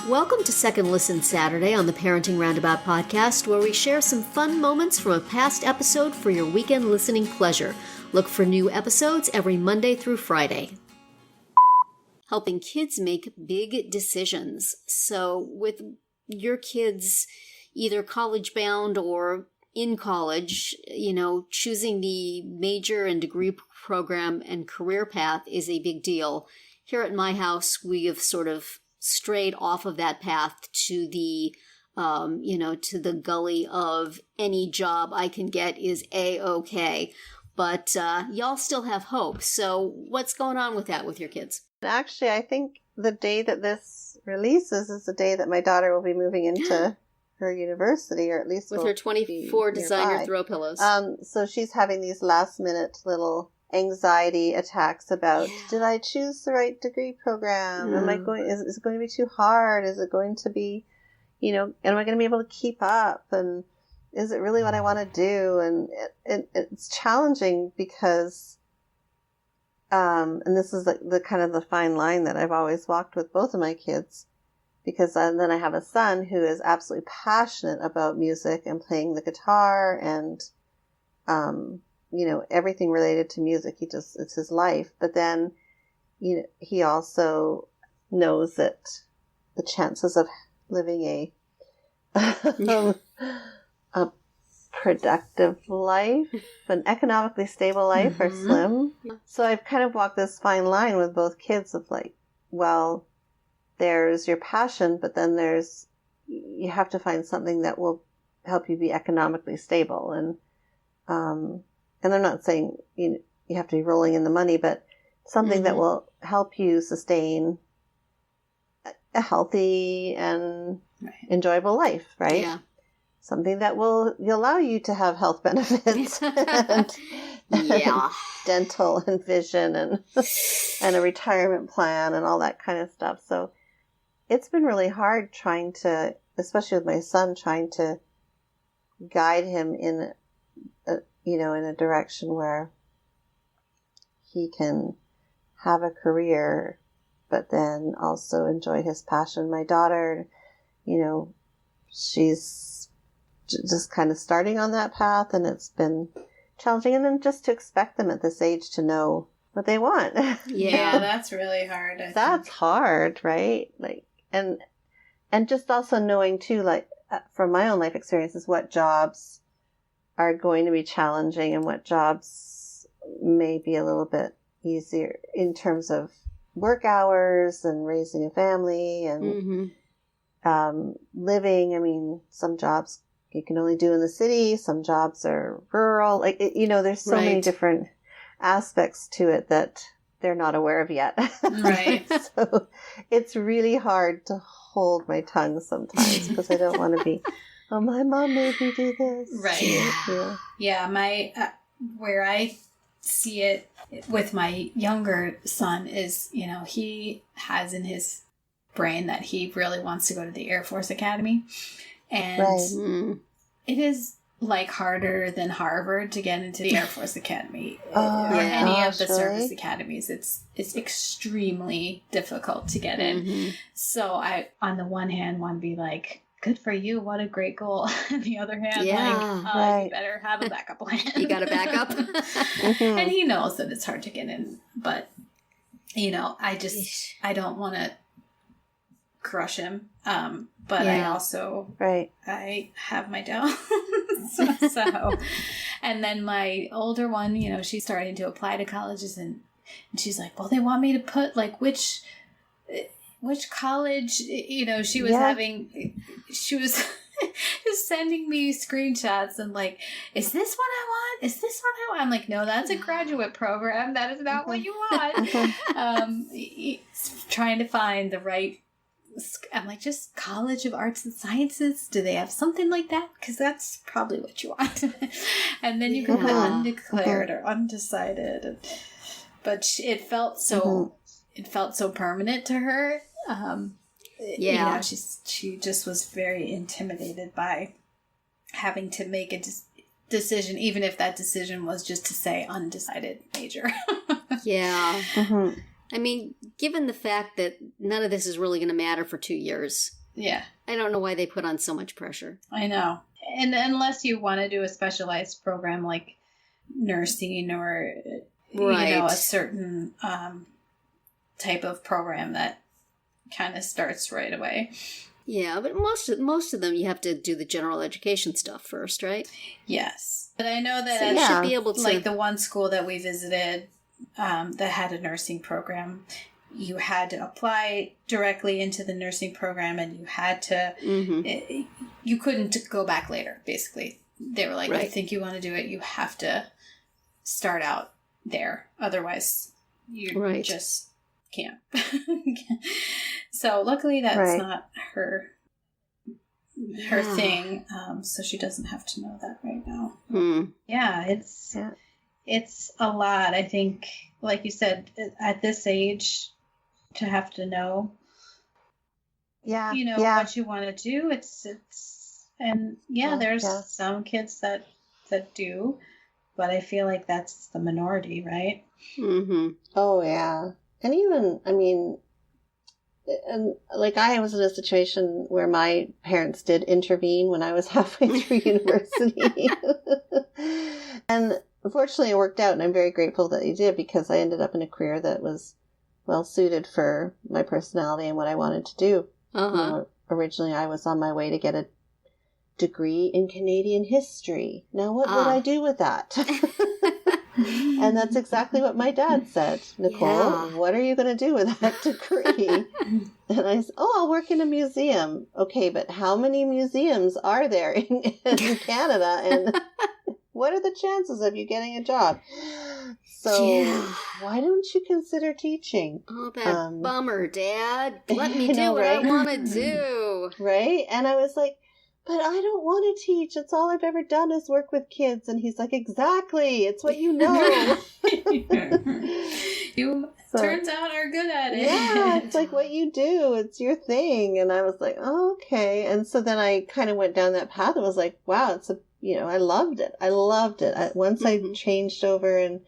Welcome to Second Listen Saturday on the Parenting Roundabout podcast, where we share some fun moments from a past episode for your weekend listening pleasure. Look for new episodes every Monday through Friday. Helping kids make big decisions. So with your kids either college-bound or in college, choosing the major and degree program and career path is a big deal. Here at my house, we have sort of strayed off of that path to the, to the gully of any job I can get is A-okay. But y'all still have hope. So what's going on with that with your kids? Actually, I think the day that this releases is the day that my daughter will be moving into her university, or at least with her 24 designer throw pillows. So she's having these last-minute little anxiety attacks about, did I choose the right degree program? Am I going? Is it going to be too hard? Is it going to be, am I going to be able to keep up? And is it really what I want to do? And it's challenging because, and this is the kind of the fine line that I've always walked with both of my kids, because then I have a son who is absolutely passionate about music and playing the guitar and, everything related to music. It's his life. But then, he also knows that the chances of living a productive life, an economically stable life are slim. So I've kind of walked this fine line with both kids of there's your passion, but then you have to find something that will help you be economically stable. And I'm not saying you have to be rolling in the money, but something that will help you sustain a healthy and enjoyable life, right? Yeah. Something that will allow you to have health benefits and dental and vision and a retirement plan and all that kind of stuff. So it's been really hard trying to, especially with my son, trying to guide him in a direction where he can have a career, but then also enjoy his passion. My daughter, she's just kind of starting on that path, and it's been challenging. And then just to expect them at this age to know what they want. Yeah, that's really hard. That's hard, right? And just also knowing too, from my own life experiences, what jobs are going to be challenging and what jobs may be a little bit easier in terms of work hours and raising a family and living. I mean, some jobs you can only do in the city. Some jobs are rural. There's so many different aspects to it that they're not aware of yet. Right. So it's really hard to hold my tongue sometimes because I don't want to be, oh, my mom made me do this. Right. Yeah. My, where I see it with my younger son is, he has in his brain that he really wants to go to the Air Force Academy. And it is harder than Harvard to get into the Air Force Academy or any of the service academies. It's extremely difficult to get in. So I, on the one hand, want to be like, good for you, what a great goal. On the other hand, you better have a backup plan. You got a backup. And he knows that it's hard to get in, but I don't want to crush him. But I also, I have my doubts. So, and then my older one, she's starting to apply to colleges and she's like, well, they want me to put which college, she was she was just sending me screenshots and is this what I want? Is this what I want? I'm like, no, that's a graduate program. That is not what you want. Trying to find the right, I'm like, just College of Arts and Sciences. Do they have something like that? Because that's probably what you want. And then you can put undeclared or undecided. But it felt so permanent to her. She just was very intimidated by having to make a decision, even if that decision was just to say undecided major. Yeah. I mean, given the fact that none of this is really going to matter for 2 years. Yeah. I don't know why they put on so much pressure. I know. And unless you want to do a specialized program like nursing or, a certain type of program that kind of starts right away. Yeah, but most of them you have to do the general education stuff first, right? Yes. But I know that you should be able to... Like the one school that we visited that had a nursing program, you had to apply directly into the nursing program and you had to... you couldn't go back later, basically. They were like, I think you want to do it, you have to start out there. Otherwise, you just can't. So luckily that's not her thing. So she doesn't have to know that right now. Yeah, it's a lot. I think, like you said, at this age, to have to know, what you want to do. There's some kids that do, but I feel like that's the minority, right? Mm-hmm. Oh yeah, and even and like I was in a situation where my parents did intervene when I was halfway through university. And unfortunately it worked out, and I'm very grateful that they did, because I ended up in a career that was well suited for my personality and what I wanted to do. Originally I was on my way to get a degree in Canadian history. Now what would I do with that? And that's exactly what my dad said. Nicole, what are you going to do with that degree? And I said, I'll work in a museum. Okay, but how many museums are there in Canada? And what are the chances of you getting a job? So why don't you consider teaching? Oh, that bummer, Dad. Let me do what I want to do. Right? And I was like, but I don't want to teach. It's all I've ever done is work with kids. And he's like, exactly. It's what you know. Turns out are good at it. Yeah, it's like what you do. It's your thing. And I was like, oh, okay. And so then I kind of went down that path and was like, wow, I loved it. Once I changed over and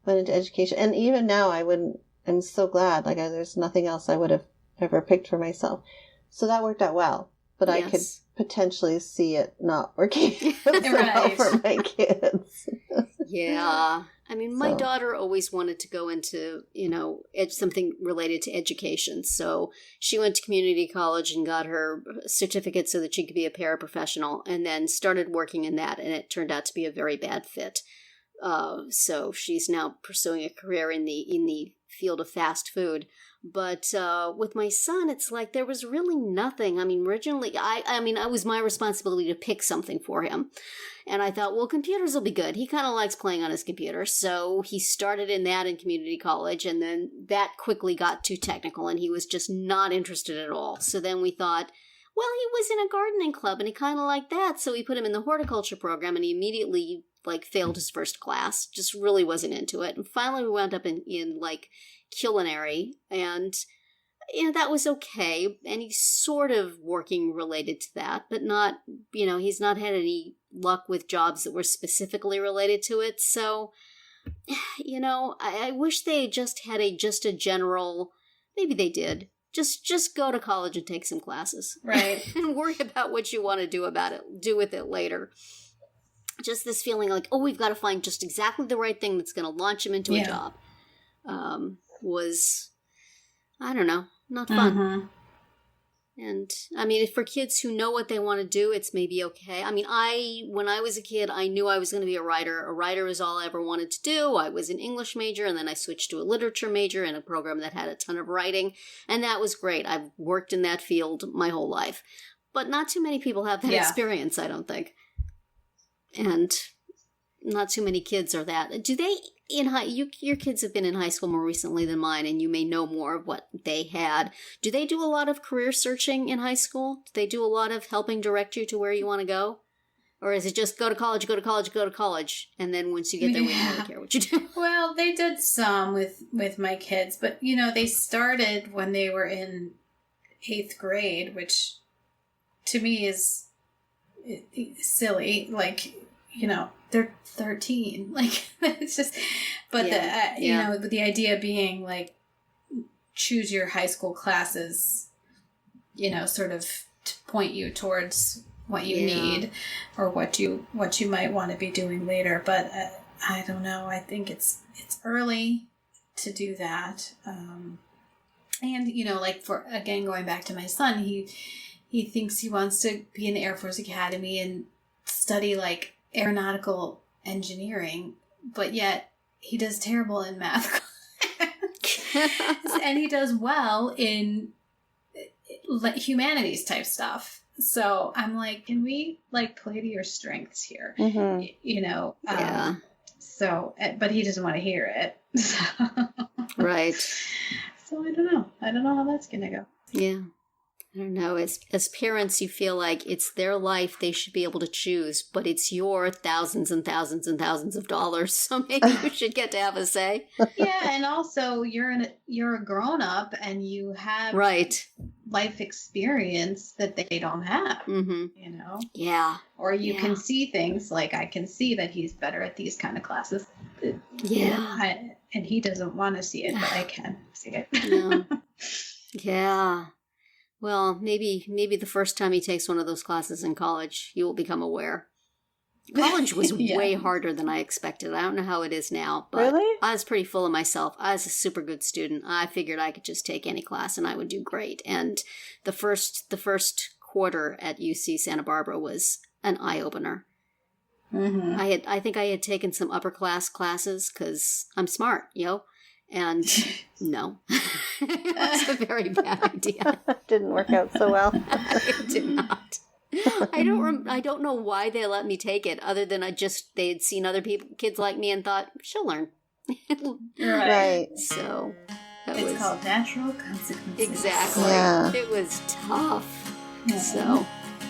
went into education. And even now I'm so glad. Like there's nothing else I would have ever picked for myself. So that worked out well. But I could potentially see it not working well for my kids. Yeah. I mean, my daughter always wanted to go into, something related to education. So she went to community college and got her certificate so that she could be a paraprofessional, and then started working in that. And it turned out to be a very bad fit. So she's now pursuing a career in the field of fast food. But with my son, it's like there was really nothing. I mean, originally, it was my responsibility to pick something for him. And I thought, well, computers will be good. He kind of likes playing on his computer. So he started in that in community college, and then that quickly got too technical, and he was just not interested at all. So then we thought, well, he was in a gardening club, and he kind of liked that. So we put him in the horticulture program, and he immediately failed his first class, just really wasn't into it. And finally we wound up in culinary, and that was okay, and he's sort of working related to that, but not, he's not had any luck with jobs that were specifically related to it. So I wish they just had a general, maybe they did, just go to college and take some classes, right? And worry about what you want to do with it later. Just this feeling like, we've got to find just exactly the right thing that's going to launch him into a job. Was, I don't know, not fun. Mm-hmm. And, I mean, for kids who know what they want to do, it's maybe okay. I mean, when I was a kid, I knew I was going to be a writer. A writer is all I ever wanted to do. I was an English major, and then I switched to a literature major in a program that had a ton of writing, and that was great. I've worked in that field my whole life. But not too many people have that experience, I don't think. And not too many kids are that. Do they... your kids have been in high school more recently than mine, and you may know more of what they had. Do they do a lot of career searching in high school? Do they do a lot of helping direct you to where you want to go? Or is it just go to college, and then once you get there, we don't really care what you do? Well, they did some with my kids, but, they started when they were in 8th grade, which to me is silly. They're 13. It's just, but the idea being choose your high school classes, sort of to point you towards what you need or what you might want to be doing later. But I don't know. I think it's early to do that. And, like going back to my son, he thinks he wants to be in the Air Force Academy and study like aeronautical engineering, but yet he does terrible in math. And he does well in humanities type stuff. So I'm like, can we like play to your strengths here? Mm-hmm. So, but he doesn't want to hear it. So. Right. So I don't know how that's going to go. Yeah. I don't know. As parents, you feel like it's their life. They should be able to choose, but it's your thousands and thousands and thousands of dollars. So maybe you should get to have a say. Yeah. And also you're a grown up and you have life experience that they don't have, Yeah. Or you can see things like I can see that he's better at these kind of classes. Yeah. And he doesn't want to see it, but I can see it. No. Yeah. Well, maybe the first time he takes one of those classes in college, you will become aware. College was way harder than I expected. I don't know how it is now, but really? I was pretty full of myself. I was a super good student. I figured I could just take any class and I would do great. And the first quarter at UC Santa Barbara was an eye-opener. Mm-hmm. I think I had taken some upper class classes because I'm smart, and no, it was a very bad idea. Didn't work out so well. It did not. I don't know why they let me take it, other than they had seen other kids like me, and thought she'll learn. Right. So it's called natural consequences. Exactly. Yeah. It was tough. Yeah. So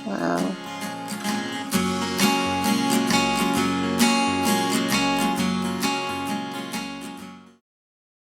wow.